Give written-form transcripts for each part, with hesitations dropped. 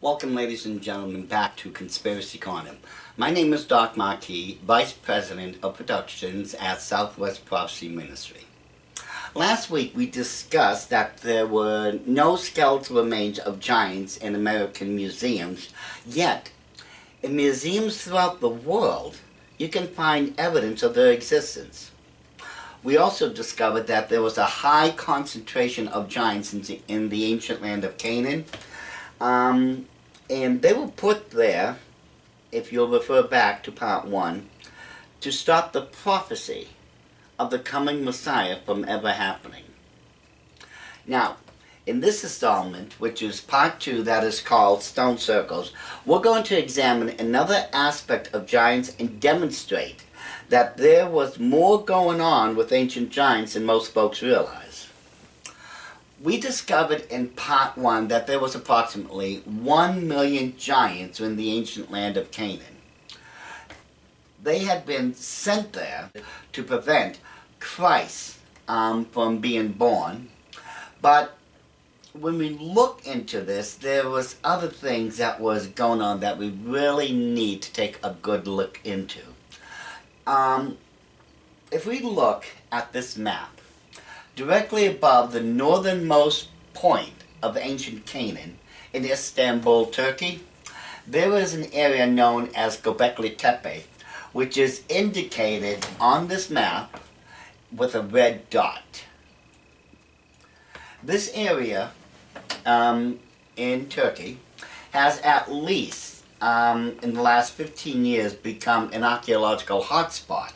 Welcome, ladies and gentlemen, back to Conspiracy Corner. My name is Dr. Marquis, Vice President of Productions at Southwest Prophecy Ministries. Last week we discussed that there were no skeletal remains of giants in American museums, yet in museums throughout the world you can find evidence of their existence. We also discovered that there was a high concentration of giants in the ancient land of Canaan. And they were put there, if you'll refer back to part 1, to stop the prophecy of the coming Messiah from ever happening. Now, in this installment, which is part 2 that is called Stone Circles, we're going to examine another aspect of giants and demonstrate that there was more going on with ancient giants than most folks realize. We discovered in part 1 that there was approximately 1 million giants in the ancient land of Canaan. They had been sent there to prevent Christ from being born, but when we look into this, there was other things that was going on that we really need to take a good look into. If we look at this map, directly above the northernmost point of ancient Canaan, in Istanbul, Turkey, there is an area known as Gobekli Tepe, which is indicated on this map with a red dot. This area in Turkey has at least, in the last 15 years, become an archaeological hotspot.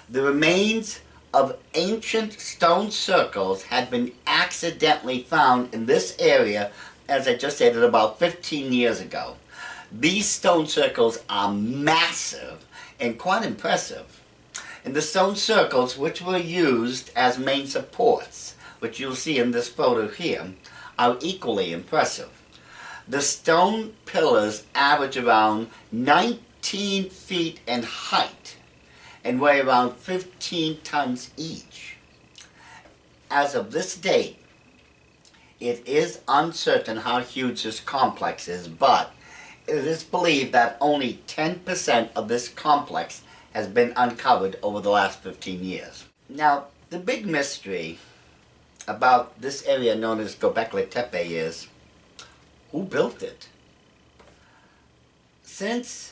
The remains of ancient stone circles had been accidentally found in this area, as I just stated, about 15 years ago. These stone circles are massive and quite impressive. And the stone circles, which were used as main supports, which you'll see in this photo here, are equally impressive. The stone pillars average around 19 feet in height and weigh around 15 tons each. As of this date, it is uncertain how huge this complex is, but it is believed that only 10% of this complex has been uncovered over the last 15 years. Now, the big mystery about this area known as Gobekli Tepe is, who built it? Since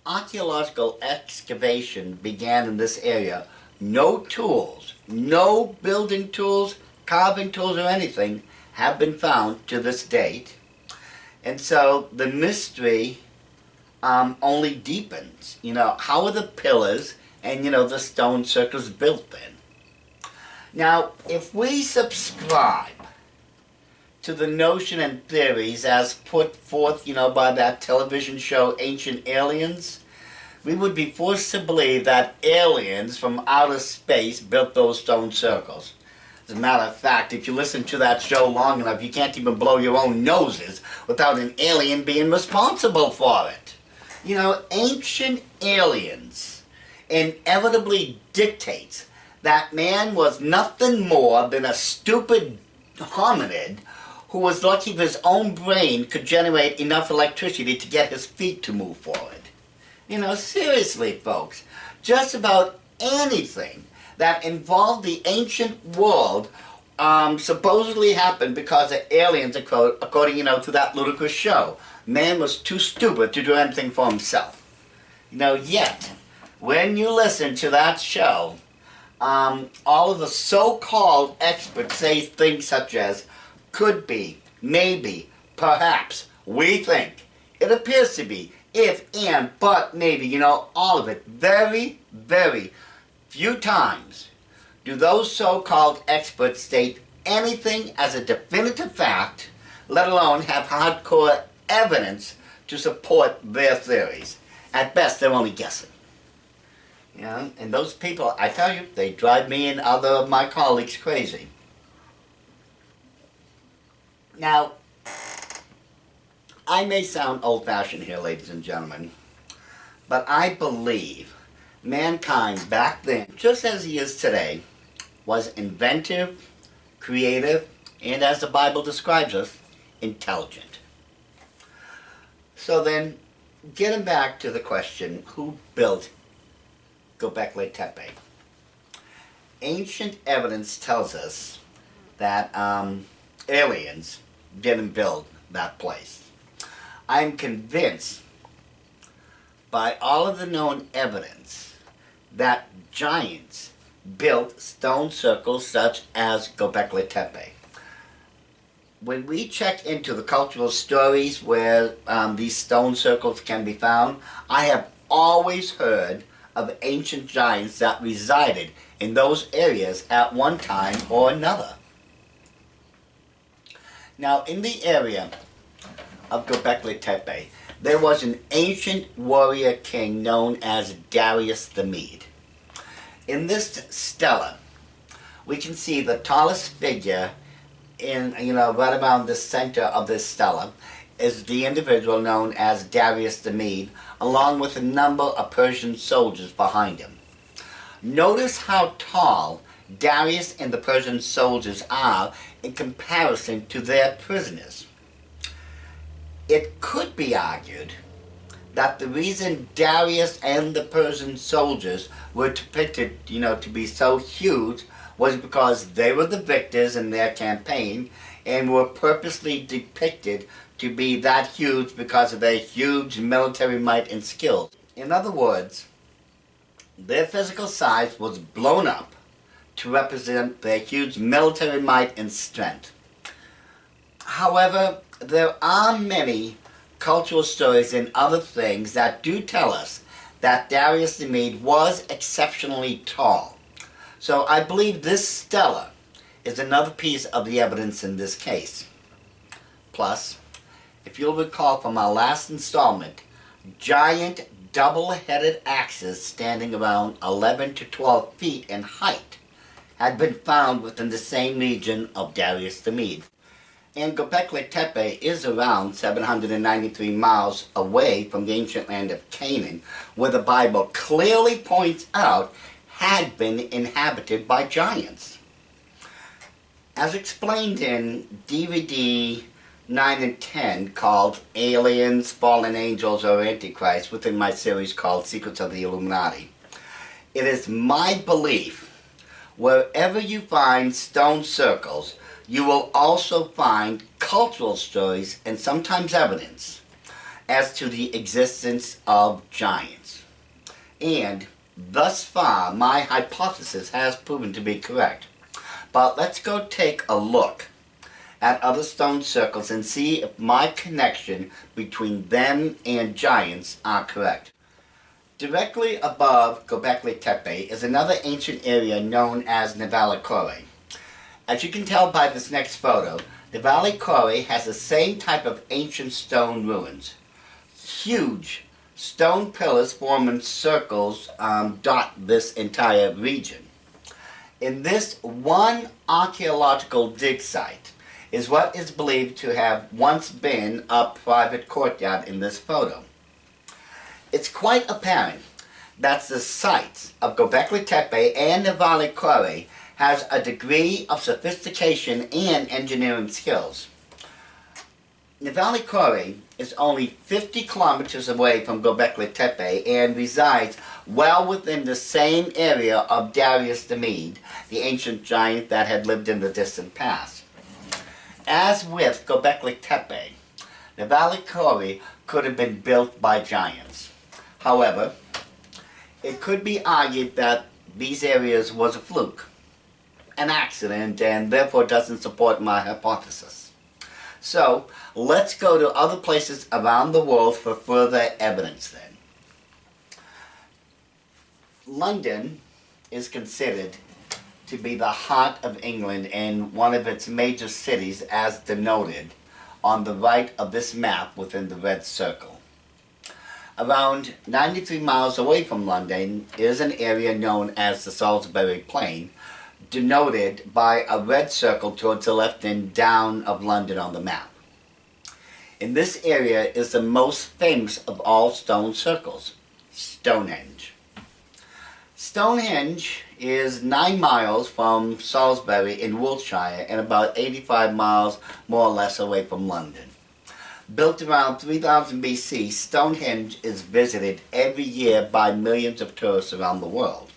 archaeological excavation began in this area, no tools, no building tools, carving tools or anything have been found to this date. And so the mystery only deepens. How are the pillars and, the stone circles built then? Now, if we subscribe to the notion and theories as put forth, by that television show Ancient Aliens, we would be forced to believe that aliens from outer space built those stone circles. As a matter of fact, if you listen to that show long enough, you can't even blow your own noses without an alien being responsible for it. Ancient Aliens inevitably dictates that man was nothing more than a stupid hominid who was lucky if his own brain could generate enough electricity to get his feet to move forward. Seriously, folks, just about anything that involved the ancient world supposedly happened because of aliens, according, to that ludicrous show. Man was too stupid to do anything for himself. Yet, when you listen to that show, all of the so-called experts say things such as, could be, maybe, perhaps, we think, it appears to be, if, and, but, maybe, all of it. Very, very few times do those so-called experts state anything as a definitive fact, let alone have hardcore evidence to support their theories. At best, they're only guessing. And those people, I tell you, they drive me and other of my colleagues crazy. Now, I may sound old-fashioned here, ladies and gentlemen, but I believe mankind back then, just as he is today, was inventive, creative, and as the Bible describes us, intelligent. So then, getting back to the question, who built Gobekli Tepe? Ancient evidence tells us that aliens didn't build that place. I'm convinced by all of the known evidence that giants built stone circles such as Gobekli Tepe. When we check into the cultural stories where these stone circles can be found, I have always heard of ancient giants that resided in those areas at one time or another. Now, in the area of Gobekli Tepe, there was an ancient warrior king known as Darius the Mede. In this stela, we can see the tallest figure in, right around the center of this stela is the individual known as Darius the Mede, along with a number of Persian soldiers behind him. Notice how tall Darius and the Persian soldiers are in comparison to their prisoners. It could be argued that the reason Darius and the Persian soldiers were depicted, to be so huge was because they were the victors in their campaign and were purposely depicted to be that huge because of their huge military might and skill. In other words, their physical size was blown up to represent their huge military might and strength. However, there are many cultural stories and other things that do tell us that Darius the Mede was exceptionally tall. So I believe this stela is another piece of the evidence in this case. Plus, if you'll recall from our last installment, giant double-headed axes standing around 11 to 12 feet in height had been found within the same region of Darius the Mede. And Gobekli Tepe is around 793 miles away from the ancient land of Canaan, where the Bible clearly points out had been inhabited by giants. As explained in DVD 9 and 10 called Aliens, Fallen Angels, or Antichrist within my series called Secrets of the Illuminati, it is my belief wherever you find stone circles, you will also find cultural stories and sometimes evidence as to the existence of giants. And thus far, my hypothesis has proven to be correct. But let's go take a look at other stone circles and see if my connection between them and giants are correct. Directly above Gobekli Tepe is another ancient area known as Nevalikore. As you can tell by this next photo, Nevalikore has the same type of ancient stone ruins. Huge stone pillars forming circles dot this entire region. In this one archaeological dig site is what is believed to have once been a private courtyard in this photo. It's quite apparent that the sites of Gobekli Tepe and Nevalikore has a degree of sophistication and engineering skills. Nevalikore is only 50 kilometers away from Gobekli Tepe and resides well within the same area of Darius the Mede, the ancient giant that had lived in the distant past. As with Gobekli Tepe, Nevalikore could have been built by giants. However, it could be argued that these areas was a fluke, an accident, and therefore doesn't support my hypothesis. So, let's go to other places around the world for further evidence then. London is considered to be the heart of England and one of its major cities as denoted on the right of this map within the red circle. Around 93 miles away from London is an area known as the Salisbury Plain, denoted by a red circle towards the left and down of London on the map. In this area is the most famous of all stone circles, Stonehenge. Stonehenge is 9 miles from Salisbury in Wiltshire and about 85 miles more or less away from London. Built around 3000 BC, Stonehenge is visited every year by millions of tourists around the world.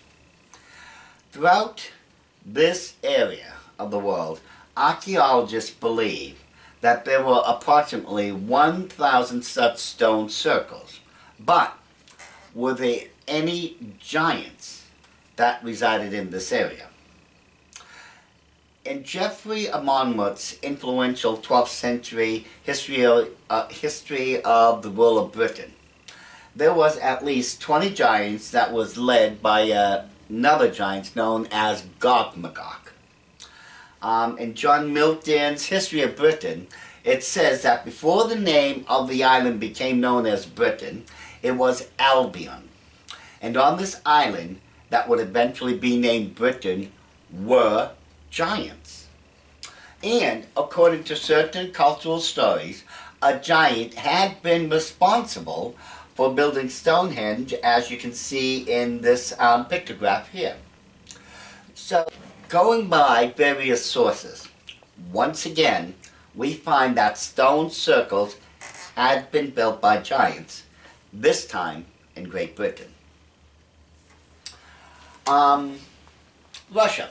Throughout this area of the world, archaeologists believe that there were approximately 1,000 such stone circles. But were there any giants that resided in this area? In Geoffrey of Monmouth's influential 12th century history of the rule of Britain, there was at least 20 giants that was led by another giant known as Gogmagog. In John Milton's History of Britain, it says that before the name of the island became known as Britain, it was Albion. And on this island, that would eventually be named Britain, were giants. And according to certain cultural stories, a giant had been responsible for building Stonehenge, as you can see in this pictograph here. So, going by various sources, once again, we find that stone circles had been built by giants, this time in Great Britain. Russia.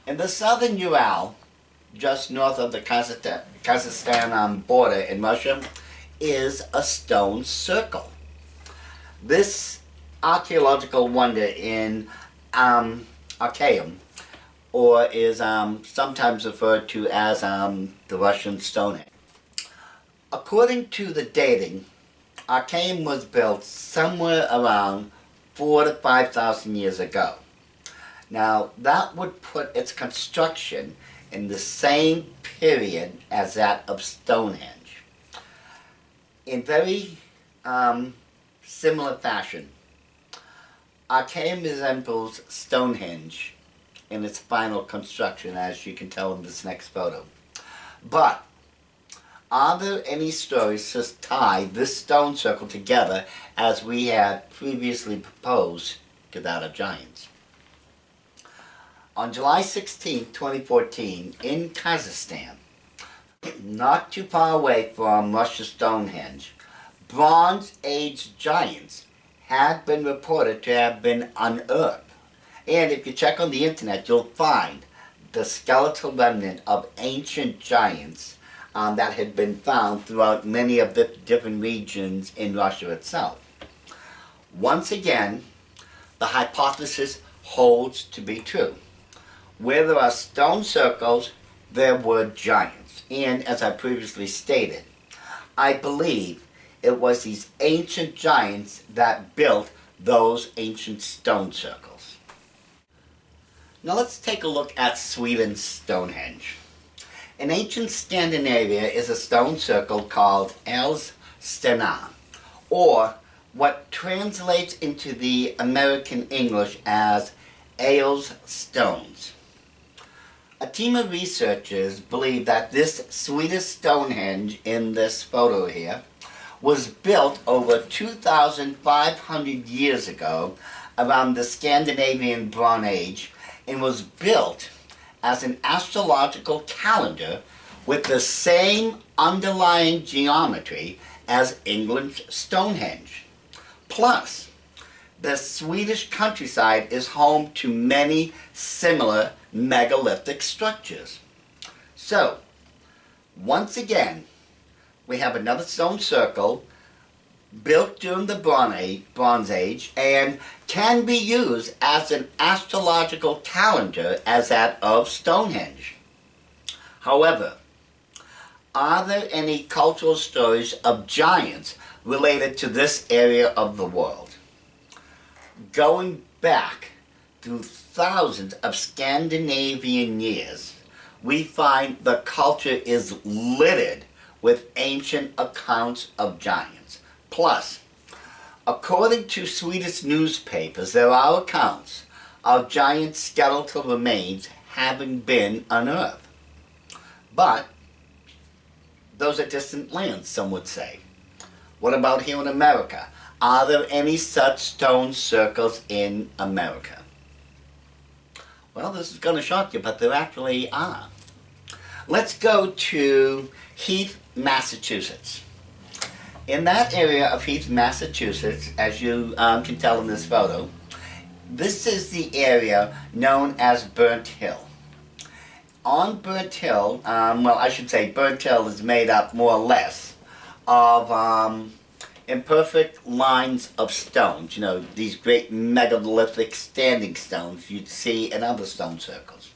In the southern Ural, just north of the Kazakhstan border in Russia, is a stone circle. This archaeological wonder in Archaeum, or is sometimes referred to as the Russian Stonehenge. According to the dating, Archaeum was built somewhere around 4,000 to 5,000 years ago. Now, that would put its construction in the same period as that of Stonehenge. In very similar fashion, Archaeum resembles Stonehenge in its final construction, as you can tell in this next photo. But are there any stories to tie this stone circle together as we had previously proposed to that of giants? On July 16, 2014, in Kazakhstan, not too far away from Russia's Stonehenge, Bronze Age giants had been reported to have been unearthed. And if you check on the internet, you'll find the skeletal remnant of ancient giants that had been found throughout many of the different regions in Russia itself. Once again, the hypothesis holds to be true. Where there are stone circles, there were giants. And as I previously stated, I believe it was these ancient giants that built those ancient stone circles. Now let's take a look at Sweden's Stonehenge. In ancient Scandinavia is a stone circle called Älvstena, or what translates into the American English as Ailes Stones. A team of researchers believe that this Swedish Stonehenge in this photo here was built over 2,500 years ago around the Scandinavian Bronze Age, and was built as an astrological calendar with the same underlying geometry as England's Stonehenge. Plus, the Swedish countryside is home to many similar megalithic structures. So, once again, we have another stone circle built during the Bronze Age and can be used as an astrological calendar as that of Stonehenge. However, are there any cultural stories of giants related to this area of the world? Going back through thousands of Scandinavian years, we find the culture is littered with ancient accounts of giants. Plus, according to Swedish newspapers, there are accounts of giant skeletal remains having been unearthed. But those are distant lands, some would say. What about here in America? Are there any such stone circles in America? Well, this is going to shock you, but there actually are. Let's go to Heath, Massachusetts. In that area of Heath, Massachusetts, as you can tell in this photo, this is the area known as Burnt Hill. On Burnt Hill, well, I should say Burnt Hill is made up more or less of imperfect lines of stones. You know, these great megalithic standing stones you'd see in other stone circles.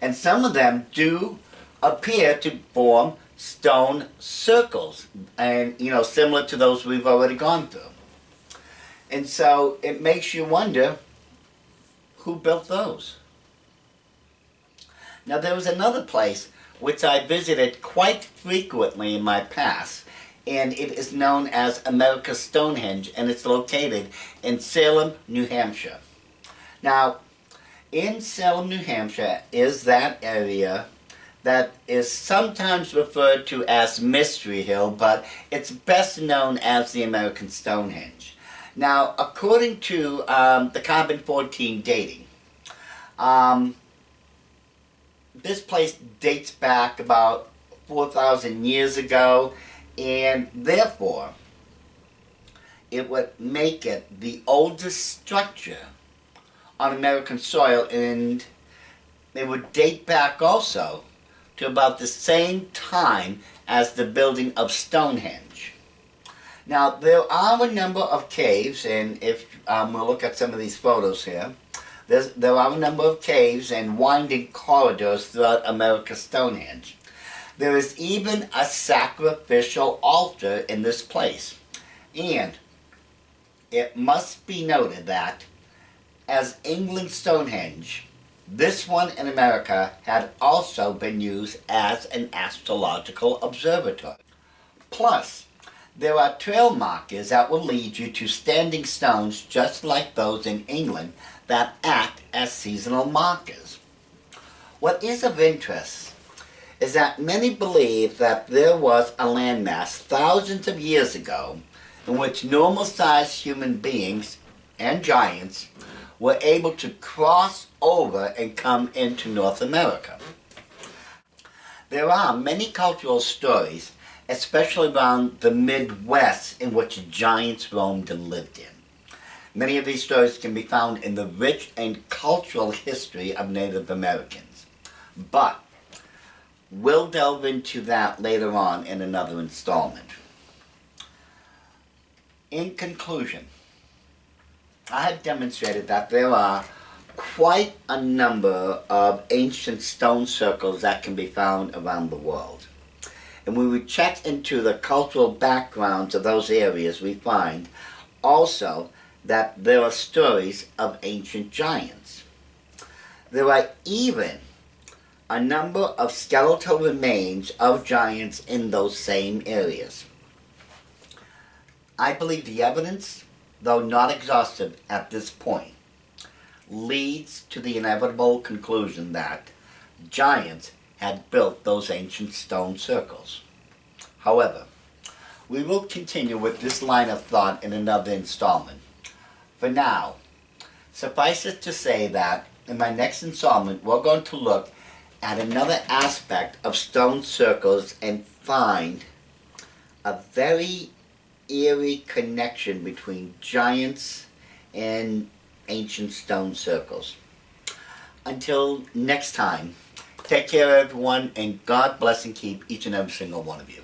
And some of them do appear to form stone circles, and you know, similar to those we've already gone through. And so it makes you wonder, who built those? Now there was another place which I visited quite frequently in my past, and it is known as America's Stonehenge, and it's located in Salem, New Hampshire. Now in Salem, New Hampshire is that area that is sometimes referred to as Mystery Hill, but it's best known as the American Stonehenge. Now, according to the carbon-14 dating, this place dates back about 4,000 years ago, and therefore, it would make it the oldest structure on American soil, and it would date back also to about the same time as the building of Stonehenge. Now, there are a number of caves, and if we'll look at some of these photos here, there are a number of caves and winding corridors throughout America's Stonehenge. There is even a sacrificial altar in this place. And it must be noted that, as England's Stonehenge, this one in America had also been used as an astrological observatory. Plus, there are trail markers that will lead you to standing stones just like those in England that act as seasonal markers. What is of interest is that many believe that there was a landmass thousands of years ago in which normal-sized human beings and giants were able to cross over and come into North America. There are many cultural stories, especially around the Midwest, in which giants roamed and lived in. Many of these stories can be found in the rich and cultural history of Native Americans. But we'll delve into that later on in another installment. In conclusion, I have demonstrated that there are quite a number of ancient stone circles that can be found around the world. And when we check into the cultural backgrounds of those areas, we find also that there are stories of ancient giants. There are even a number of skeletal remains of giants in those same areas. I believe the evidence, though not exhaustive at this point, leads to the inevitable conclusion that giants had built those ancient stone circles. However, we will continue with this line of thought in another installment. For now, suffice it to say that in my next installment we're going to look at another aspect of stone circles and find a very eerie connection between giants and ancient stone circles. Until next time, take care everyone, and God bless and keep each and every single one of you.